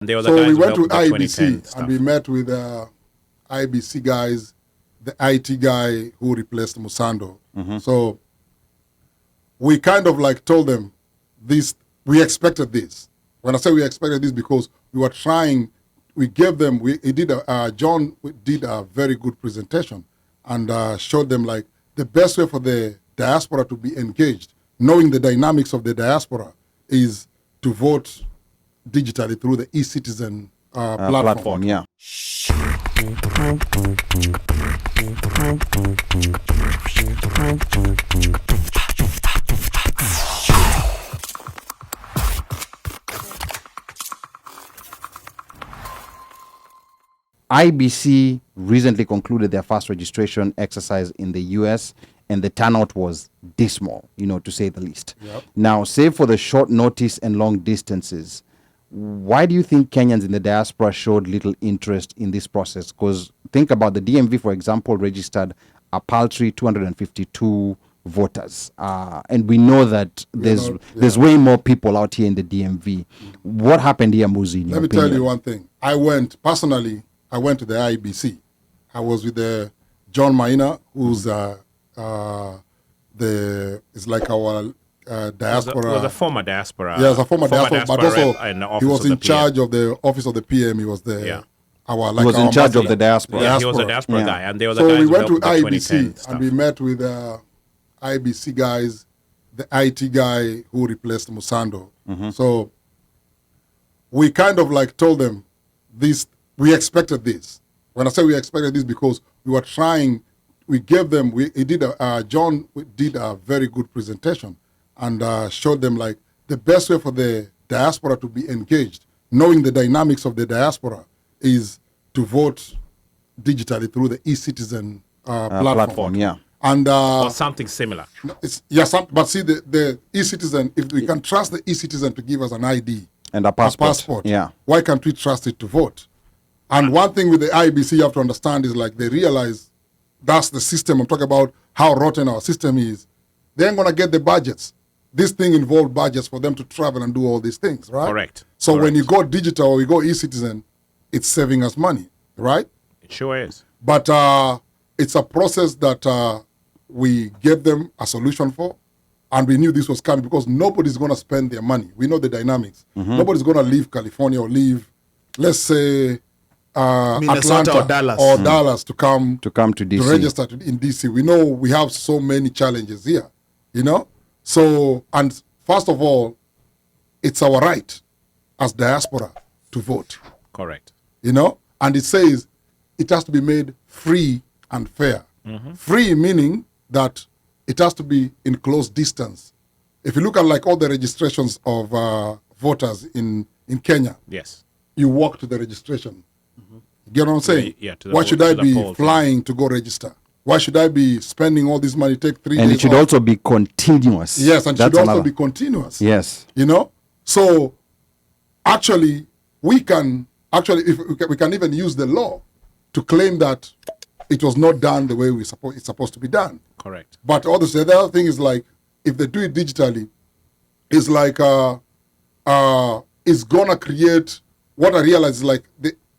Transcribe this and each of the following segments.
So we went to IBC and we met with IBC guys, the IT guy who replaced Musando. So we kind of like told them this, we expected this. When I say we expected this, because we were trying, we gave them, John did a very good presentation and showed them like the best way for the diaspora to be engaged, knowing the dynamics of the diaspora, is to vote digitally through the e-citizen platform. Yeah. IBC recently concluded their first registration exercise in the US, and the turnout was dismal, to say the least. Yep. Now, save for the short notice and long distances, why do you think Kenyans in the diaspora showed little interest in this process? Because think about the DMV, for example, registered a paltry 252 voters. And we know that there's way more people out here in the DMV. What happened here, Muzi? Let me tell you one thing. I went to the IBC. I was with John Maina, who's is like our diaspora. Was a former diaspora. Yes, a former diaspora, but also he was in charge PM. of the office of the PM. He was the he was in charge of the diaspora. Yeah, he was a diaspora guy, and there was so guys we went to who helped with the IBC 2010 and we met with IBC guys, the IT guy who replaced Musando. So we kind of like told them this, we expected this. When I say we expected this, because we were trying, we gave them, John did a very good presentation and showed them like the best way for the diaspora to be engaged, knowing the dynamics of the diaspora, is to vote digitally through the e-citizen platform. Yeah. And or something similar. But see, the e-citizen, if we can trust the e-citizen to give us an ID and a passport, why can't we trust it to vote? And one thing with the IBC you have to understand is like they realize that's the system. I'm talking about how rotten our system is. They ain't gonna get the budgets. This thing involved budgets for them to travel and do all these things, right? Correct. So when you go digital or you go e-citizen, it's saving us money, right? It sure is. But it's a process that we gave them a solution for, and we knew this was coming because nobody's going to spend their money. We know the dynamics. Nobody's going to leave California or leave, let's say, Minnesota Atlanta or Dallas, Dallas to come to DC. to register in DC. We know we have so many challenges here, So, and first of all, it's our right as diaspora to vote. Correct. And it says it has to be made free and fair. Free meaning that it has to be in close distance. If you look at like all the registrations of voters in Kenya, Yes. you walk to the registration. You get what I'm saying? Yeah, Why should I be flying to go register? Why should I be spending all this money, take 3 days And it should off? also be continuous. Yes, and it should also be continuous. Yes. So actually, we can even use the law to claim that it was not done the way it's supposed to be done. Correct. But obviously, the other thing is like, if they do it digitally, it's like, it's gonna create, what I realize is like,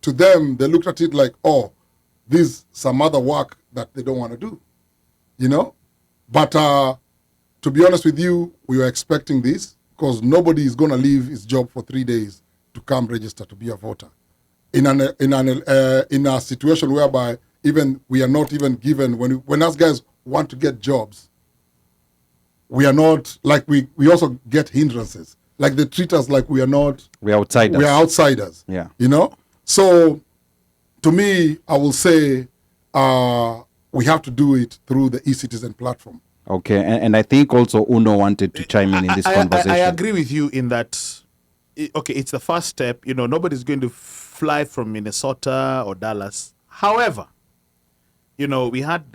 to them, they looked at it like, oh, this is some other work that they don't want to do, But to be honest with you, we were expecting this because nobody is gonna leave his job for 3 days to come register to be a voter. In a situation whereby even we are not even given, when us guys want to get jobs, we are not, like we also get hindrances. Like they treat us like we are not. We are outsiders. We are outsiders. Yeah. So to me, I will say we have to do it through the e-citizen platform. Okay, and I think also Uno wanted to chime in this conversation. I agree with you in that, it's the first step. Nobody's going to fly from Minnesota or Dallas. However, we had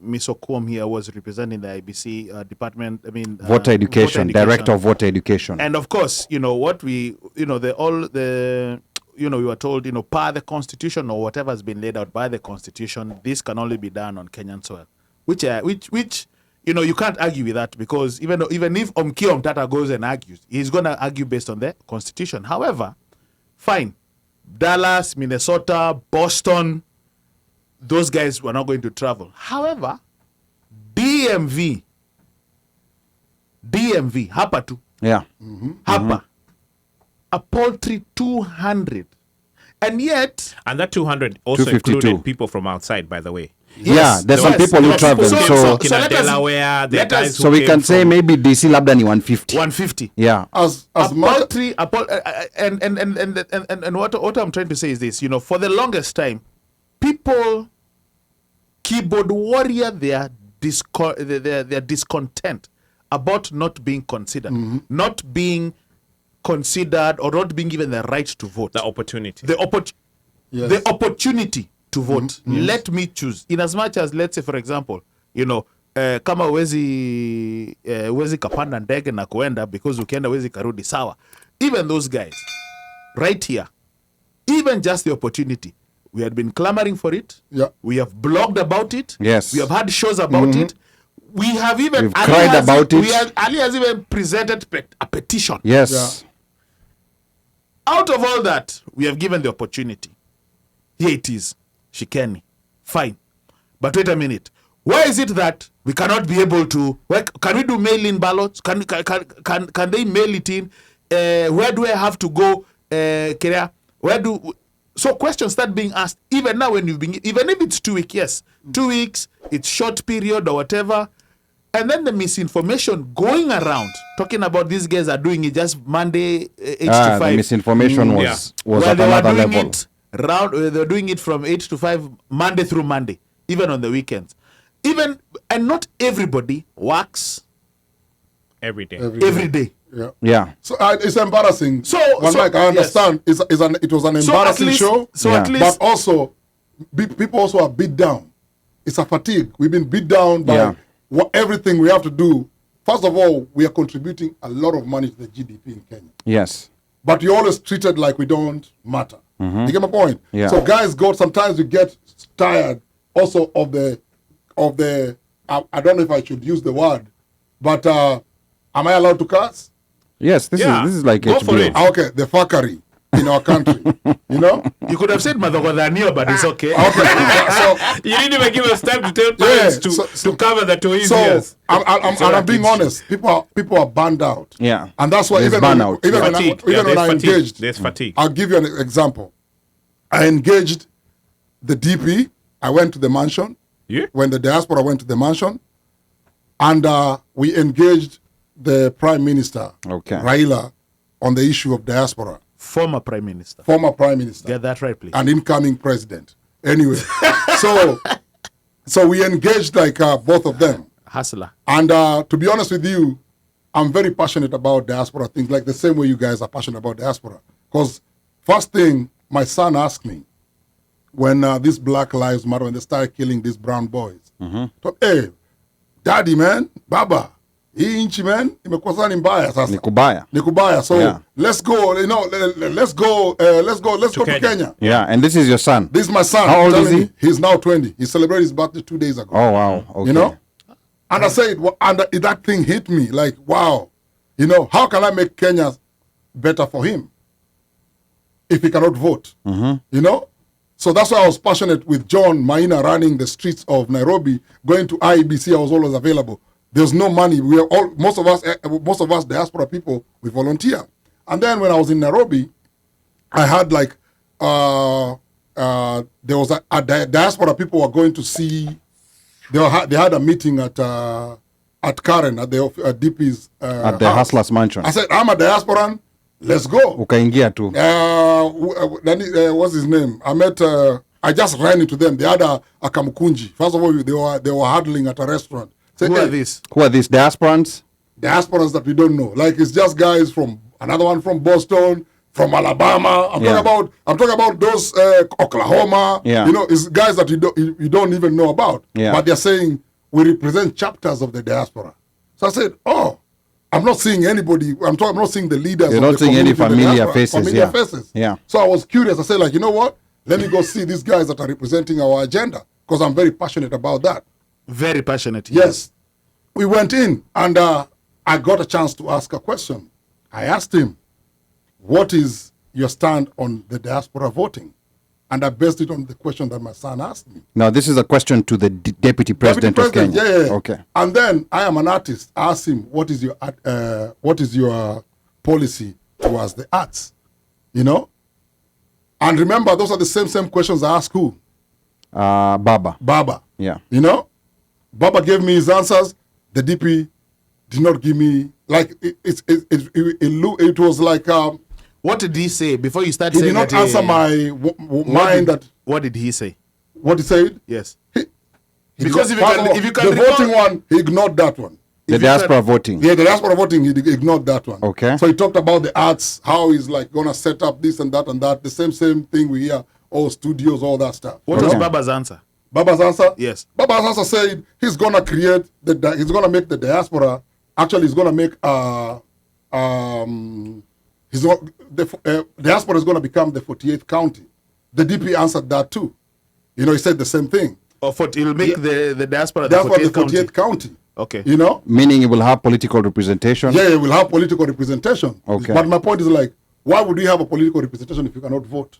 Ms. Okwom here was representing the IBC department. Voter education, director of voter education. And of course, what we, we were told, per the constitution or whatever has been laid out by the constitution, this can only be done on Kenyan soil, which you know, you can't argue with that, because even if Omkio Omtata goes and argues, he's going to argue based on the Constitution. However, fine, Dallas, Minnesota, Boston, those guys were not going to travel. However, DMV, hapa tu, Yeah. hapa, a paltry 200, and yet, And that 200 also 252. included people from outside, by the way. Yeah, there's some yes, people who yes. travel. So- So, Kina so let us- Delaware, the let guys us- who so we came can say from- maybe DC labda ni 150. 150. Yeah. As A much paltry, and what I'm trying to say is this, you know, for the longest time, people, keyboard warrior, their discontent about not being considered, not being considered, or not being given the right to vote, the opportunity. yes. the opportunity to vote. Let me choose. In as much as, let's say, for example, you know, kama wezi kapanda ndege na kuenda, because ukienda wezi karudi sawa. Even those guys, right here, even just the opportunity, we had been clamoring for it. Yeah. We have blogged about it. Yes. We have had shows about it. We have even We've cried about it. Ali has even presented a petition. Yes. Out of all that, we have given the opportunity. Here it is. Shikeni. Fine. But wait a minute. Why is it that we cannot be able to, can we do mail-in ballots? Can they mail it in? Where do I have to go? Kerea? So questions start being asked, even now when you've been, even if it's 2 weeks, yes, 2 weeks, it's short period or whatever. And then the misinformation going around, talking about these guys are doing it just Monday, 8 to 5. The misinformation was Well, at they were another doing level. it they're doing it from 8 to 5, Monday through Monday, even on the weekends. And not everybody works every day. every day. Yeah. Yeah. So it's embarrassing. So- One so- mic, I understand. It was an So at embarrassing least, show. at Yeah. least, But also, people also are beat down. It's a fatigue. We've been beat down by Yeah. everything we have to do. First of all, we are contributing a lot of money to the GDP in Kenya. Yes. But you're always treated like we don't matter. You get my point? Yeah. So guys sometimes you get tired also of the I don't know if I should use the word, but am I allowed to curse? Yes. This is like Go for HBO. it. Okay, the fuckery in our country. You know? you could have said Madhogodhanio, but it's okay. Okay. So You didn't even give us time to tell Yeah, parents so- to cover the toys. So Yes. I'm being honest. People are burned out. Yeah. And that's why There's even burnout. when Fatigue. I There's fatigue. engaged, There's fatigue. I'll give you an example. I engaged the DP. I went to the mansion Yeah. when the diaspora went to the mansion, and we engaged the Prime Minister, Okay. Raila, on the issue of diaspora, Former Prime Minister. former Prime Minister. Get that right, please. And incoming president. Anyway, so we engaged like both of them. Hustler. And to be honest with you, I'm very passionate about diaspora things, like the same way you guys are passionate about diaspora. Because first thing, my son asked me when this Black Lives Matter, when they started killing these brown boys. So, hey, daddy man, baba, hii nchi man, imekuwa sana ni mbaya sasa. Ni kubaya. Ni kubaya. So Yeah. let's go, let's go to Kenya. Kenya. Yeah. And this is your son. This is my son. How old I'm is telling he? you, he's now 20. He celebrated his birthday 2 days ago. Oh wow. Okay. You know? And I said, and that thing hit me like, wow, you know, how can I make Kenya better for him if he cannot vote? You know? So that's why I was passionate with John Maina running the streets of Nairobi, going to IEBC. I was always available. There's no money. We are all most of us diaspora people, we volunteer. And then when I was in Nairobi, I had like there was a diaspora people were going to see. They had a meeting at Karen at the DP's At the house. Hustlers Mansion. I said, I'm a diasporan. Let's go. Ukaingia tu. What's his name? I just ran into them. They had a kamukunji. First of all, they were huddling at a restaurant. Said, Who are "Hey, these? Who are these diasporans? diasporans that we don't know. Like it's just guys from another one from Boston, from Alabama. I'm talking about those Oklahoma. Yeah. You know, it's guys that you don't even know about. Yeah. But they're saying we represent chapters of the diaspora. So I said, oh, I'm not seeing anybody. I'm not seeing the leaders. You're of not the seeing any community in the familiar diaspora. faces, Familiar yeah. faces. Yeah. So I was curious. I said, like, you know what? Let me go see these guys that are representing our agenda because I'm very passionate about that. Very passionate. Yes. we went in, and I got a chance to ask a question. I asked him, what is your stand on the diaspora voting? And I based it on the question that my son asked me. Now, this is a question to the Deputy President of Kenya. Yeah. Okay. And then I am an artist. I asked him, what is your policy towards the arts? You know? And remember, those are the same questions I asked who? Baba. Baba. Yeah. You know? Baba gave me his answers. The DP did not give me, like, it was like... What did he say before you started he saying did not that? answer my mind that... What did he say? What he said? Yes. He Because did if not- you can- if you can the recall- voting one, he ignored that one. The diaspora voting. Yeah, the diaspora voting, he ignored that one. Okay. So he talked about the arts, how he's like gonna set up this and that and that. The same thing we hear, all studios, all that stuff. What was Okay. Baba's answer? Baba's answer? Yes. Baba's answer said he's gonna create he's gonna make the diaspora. Actually, he's gonna make diaspora is gonna become the 48th county. The DP answered that too. You know, he said the same thing. Or he'll make the diaspora the Diaspora 48th the 48th county. county. Okay. You know? Meaning it will have political representation? Yeah, it will have political representation. Okay. But my point is like, why would we have a political representation if you cannot vote?